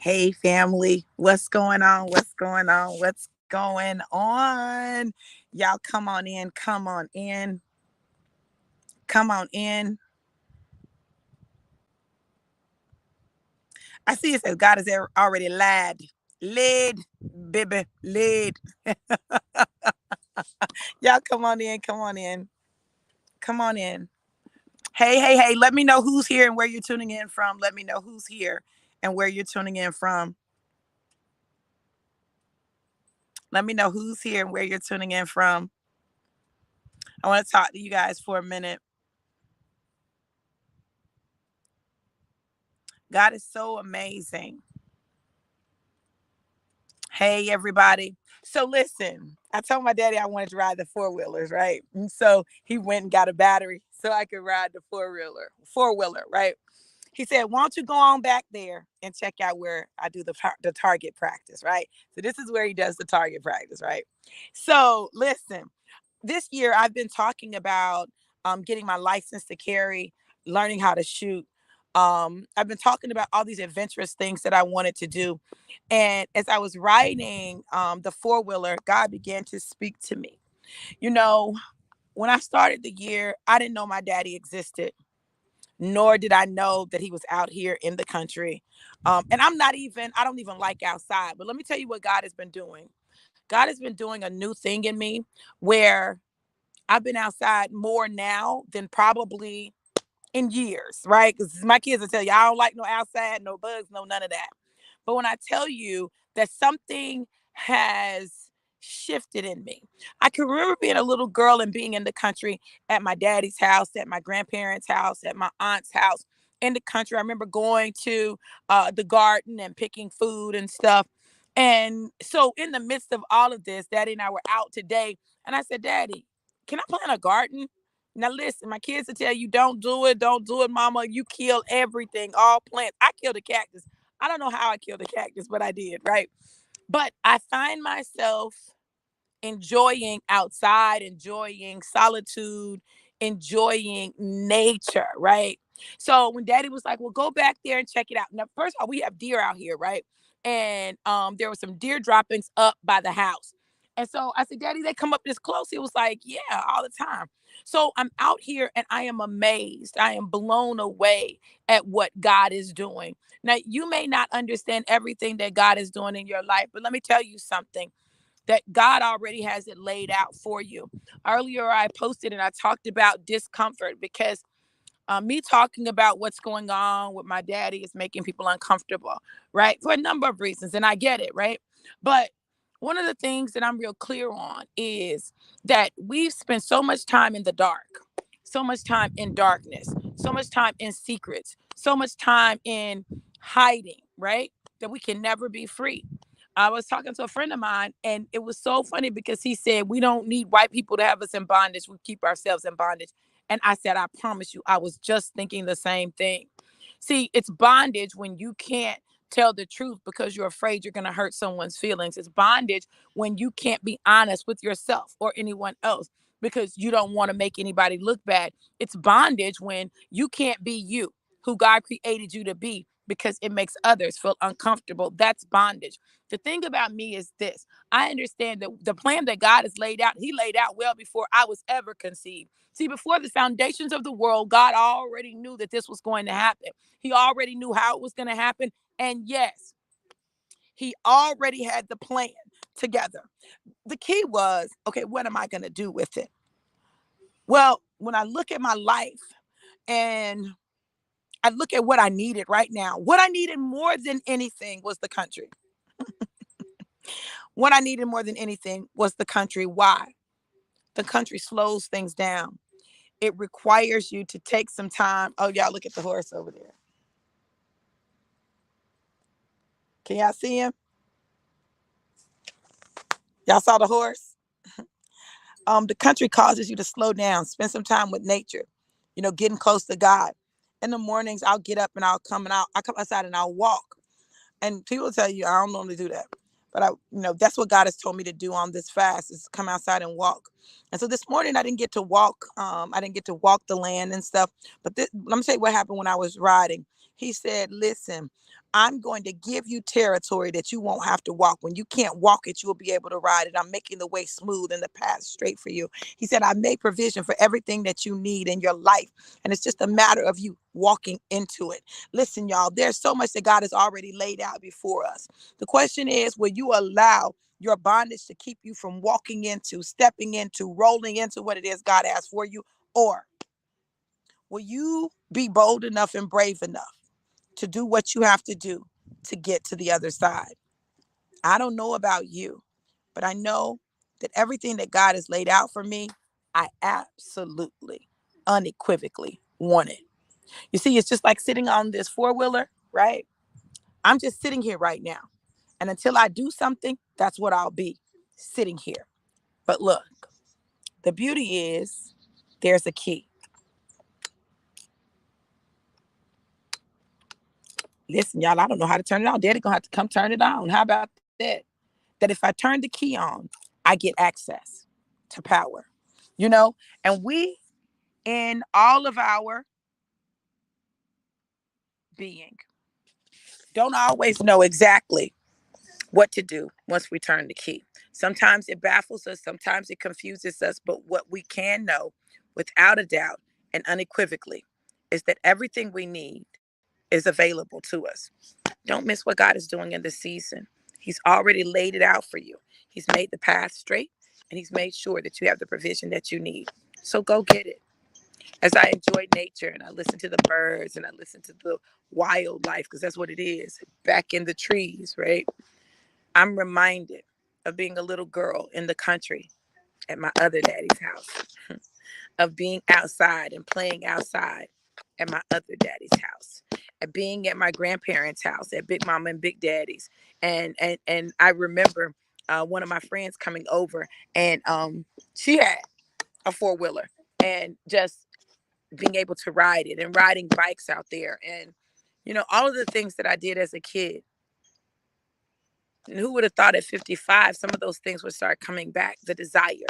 Hey, family. What's going on? What's going on? What's going on? Y'all come on in. Come on in. Come on in. I see it says God is already led. Led, baby, led. Y'all come on in. Come on in. Come on in. Hey, hey, hey. Let me know who's here and where you're tuning in from. Let me know who's here and where you're tuning in from. Let me know who's here and where you're tuning in from. I want to talk to you guys for a minute. God is so amazing. Hey, everybody. So listen, I told my daddy I wanted to ride the four-wheelers, right? And so he went and got a battery so I could ride the four-wheeler, right? He said, why don't you go on back there and check out where I do the target practice, right? So this is where he does the target practice, right? So listen, this year I've been talking about getting my license to carry, learning how to shoot. I've been talking about all these adventurous things that I wanted to do. And as I was riding the four wheeler, God began to speak to me. You know, when I started the year, I didn't know my daddy existed, nor did I know that he was out here in the country. And I don't even like outside. But let me tell you what God has been doing. God has been doing a new thing in me where I've been outside more now than probably in years, right? Because my kids will tell you, I don't like no outside, no bugs, no none of that. But when I tell you that something has shifted in me, I can remember being a little girl and being in the country at my daddy's house, at my grandparents' house, at my aunt's house in the country. I remember going to the garden and picking food and stuff. And so, in the midst of all of this, Daddy and I were out today, and I said, Daddy, can I plant a garden? Now listen, my kids will tell you, don't do it, mama. You kill everything, all plants. I killed a cactus. I don't know how I killed a cactus, but I did, right? But I find myself enjoying outside, enjoying solitude, enjoying nature, right? So when daddy was like, well, go back there and check it out. Now, first of all, we have deer out here, right? And there were some deer droppings up by the house. And so I said, Daddy, they come up this close. He was like, yeah, all the time. So I'm out here and I am amazed. I am blown away at what God is doing. Now, you may not understand everything that God is doing in your life, but let me tell you something that God already has it laid out for you. Earlier, I posted and I talked about discomfort because me talking about what's going on with my daddy is making people uncomfortable, right? For a number of reasons. And I get it, right? But one of the things that I'm real clear on is that we've spent so much time in the dark, so much time in darkness, so much time in secrets, so much time in hiding, right? That we can never be free. I was talking to a friend of mine, and it was so funny because he said, we don't need white people to have us in bondage. We keep ourselves in bondage. And I said, I promise you, I was just thinking the same thing. See, it's bondage when you can't tell the truth because you're afraid you're going to hurt someone's feelings. It's bondage when you can't be honest with yourself or anyone else because you don't want to make anybody look bad. It's bondage when you can't be you, who God created you to be, because it makes others feel uncomfortable. That's bondage. The thing about me is this: I understand that the plan that God has laid out, He laid out well before I was ever conceived. See, before the foundations of the world, God already knew that this was going to happen. He already knew how it was going to happen. And yes, He already had the plan together. The key was, okay, what am I going to do with it? Well, when I look at my life and I look at what I needed right now, what I needed more than anything was the country. What I needed more than anything was the country. Why? The country slows things down. It requires you to take some time. Oh, y'all, look at the horse over there. Can y'all see him? Y'all saw the horse? The country causes you to slow down, spend some time with nature, getting close to God. In the mornings, I'll get up and I come outside and I'll walk. And people tell you I don't normally do that. But that's what God has told me to do on this fast is come outside and walk. And so this morning I didn't get to walk. I didn't get to walk the land and stuff. But let me tell you what happened when I was riding. He said, listen, I'm going to give you territory that you won't have to walk. When you can't walk it, you'll be able to ride it. I'm making the way smooth and the path straight for you. He said, I made provision for everything that you need in your life. And it's just a matter of you walking into it. Listen, y'all, there's so much that God has already laid out before us. The question is, will you allow your bondage to keep you from walking into, stepping into, rolling into what it is God has for you? Or will you be bold enough and brave enough to do what you have to do to get to the other side? I don't know about you, but I know that everything that God has laid out for me, I absolutely, unequivocally want it. You see, it's just like sitting on this four-wheeler, right? I'm just sitting here right now. And until I do something, that's what I'll be, sitting here. But look, the beauty is there's a key. Listen, y'all, I don't know how to turn it on. Daddy gonna have to come turn it on. How about that? That if I turn the key on, I get access to power, you know? And we, in all of our being, don't always know exactly what to do once we turn the key. Sometimes it baffles us, sometimes it confuses us, but what we can know without a doubt and unequivocally is that everything we need is available to us. Don't miss what God is doing in this season. He's already laid it out for you. He's made the path straight, and he's made sure that you have the provision that you need. So go get it. As I enjoy nature and I listen to the birds and I listen to the wildlife, because that's what it is, back in the trees, right? I'm reminded of being a little girl in the country at my other daddy's house, of being outside and playing outside at my other daddy's house, at being at my grandparents' house, at Big Mama and Big Daddy's. And I remember one of my friends coming over, and she had a four-wheeler, and just being able to ride it and riding bikes out there, and all of the things that I did as a kid. And who would have thought at 55 some of those things would start coming back? The desire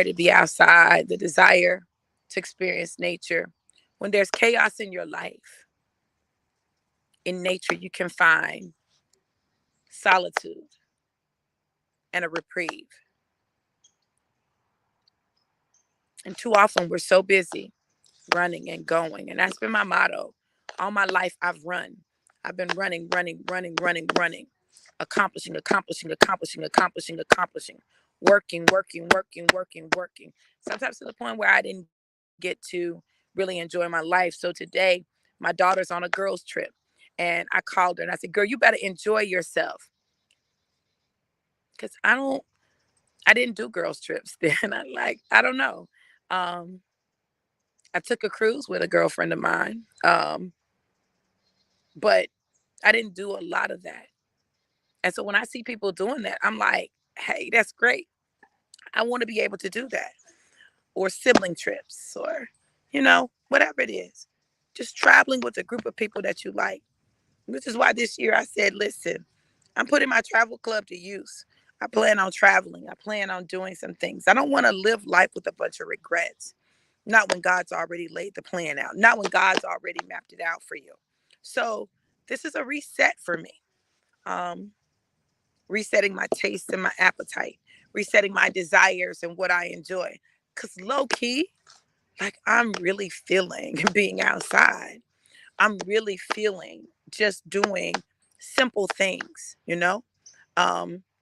to be outside, the desire to experience nature. When there's chaos in your life, in nature, you can find solitude and a reprieve. And too often we're so busy running and going. And that's been my motto. All my life, I've run. I've been running, running, running, running, running, accomplishing, accomplishing, accomplishing, accomplishing, accomplishing, working, working, working, working, working. Sometimes to the point where I didn't get to really enjoy my life. So today, my daughter's on a girls' trip. And I called her and I said, girl, you better enjoy yourself. Because I didn't do girls' trips then. I don't know. Um, I took a cruise with a girlfriend of mine. But I didn't do a lot of that. And so when I see people doing that, I'm like, hey, that's great. I want to be able to do that. Or sibling trips or, whatever it is. Just traveling with a group of people that you like. Which is why this year I said, listen, I'm putting my travel club to use. I plan on traveling. I plan on doing some things. I don't want to live life with a bunch of regrets. Not when God's already laid the plan out. Not when God's already mapped it out for you. So this is a reset for me. Um, Resetting my taste and my appetite, resetting my desires and what I enjoy. Because low key, like I'm really feeling being outside. I'm really feeling just doing simple things,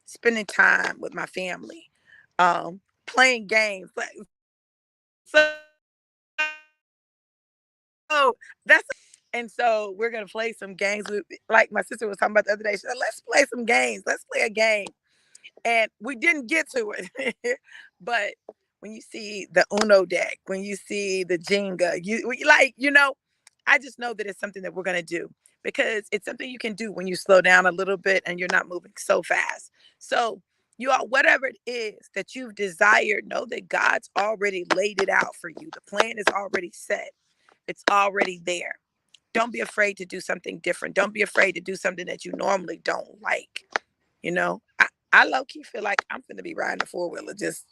spending time with my family, playing games. So that's and so we're gonna play some games. Like my sister was talking about the other day. She said, "Let's play some games. Let's play a game." And we didn't get to it. But when you see the Uno deck, when you see the Jenga, I just know that it's something that we're going to do because it's something you can do when you slow down a little bit and you're not moving so fast. So you all, whatever it is that you've desired, know that God's already laid it out for you. The plan is already set. It's already there. Don't be afraid to do something different. Don't be afraid to do something that you normally don't like. I low key feel like I'm gonna be riding a four wheeler just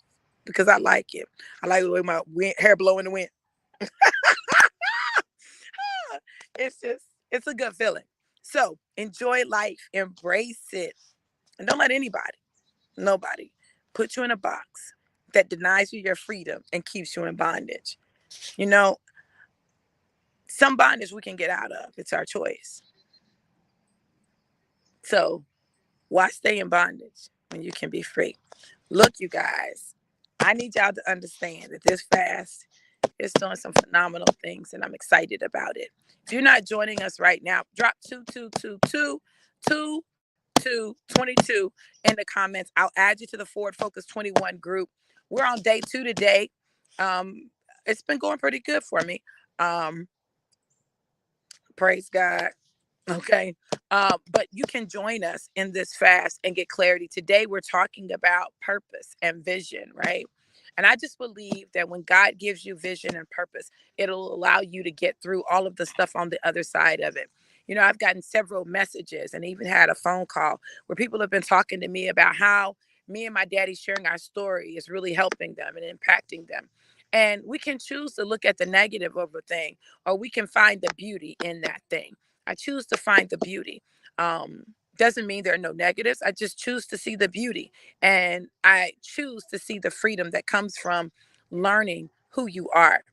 because I like it. I like the way my hair blow in the wind. It's a good feeling. So enjoy life, embrace it, and don't let anybody, nobody, put you in a box that denies you your freedom and keeps you in bondage. You know, some bondage we can get out of. It's our choice. So why stay in bondage when you can be free? Look, you guys, I need y'all to understand that this fast is doing some phenomenal things, and I'm excited about it. If you're not joining us right now, drop 2222 in the comments. I'll add you to the Forward Focus 21 group. We're on day 2 today. It's been going pretty good for me. Um, praise God. Okay. But you can join us in this fast and get clarity. Today, we're talking about purpose and vision, right? And I just believe that when God gives you vision and purpose, it'll allow you to get through all of the stuff on the other side of it. You know, I've gotten several messages and even had a phone call where people have been talking to me about how me and my daddy sharing our story is really helping them and impacting them. And we can choose to look at the negative of a thing, or we can find the beauty in that thing. I choose to find the beauty. Um, doesn't mean there are no negatives. I just choose to see the beauty. And I choose to see the freedom that comes from learning who you are,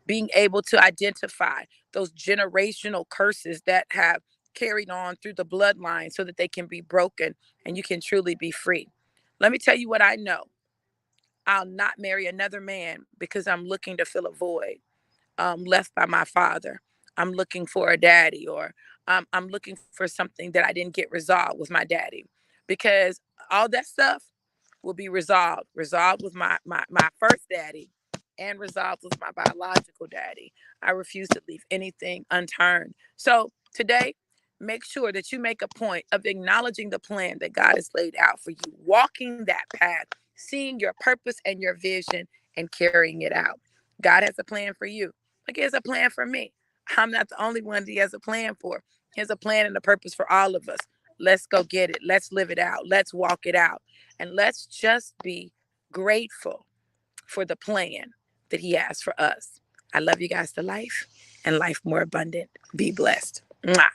being able to identify those generational curses that have carried on through the bloodline so that they can be broken and you can truly be free. Let me tell you what I know. I'll not marry another man because I'm looking to fill a void left by my father. I'm looking for a daddy, or I'm looking for something that I didn't get resolved with my daddy, because all that stuff will be resolved with my first daddy, and resolved with my biological daddy. I refuse to leave anything unturned. So today, make sure that you make a point of acknowledging the plan that God has laid out for you, walking that path, seeing your purpose and your vision, and carrying it out. God has a plan for you. Like, he has a plan for me. I'm not the only one that he has a plan for. He has a plan and a purpose for all of us. Let's go get it. Let's live it out. Let's walk it out. And let's just be grateful for the plan that he has for us. I love you guys to life, and life more abundant. Be blessed. Mwah.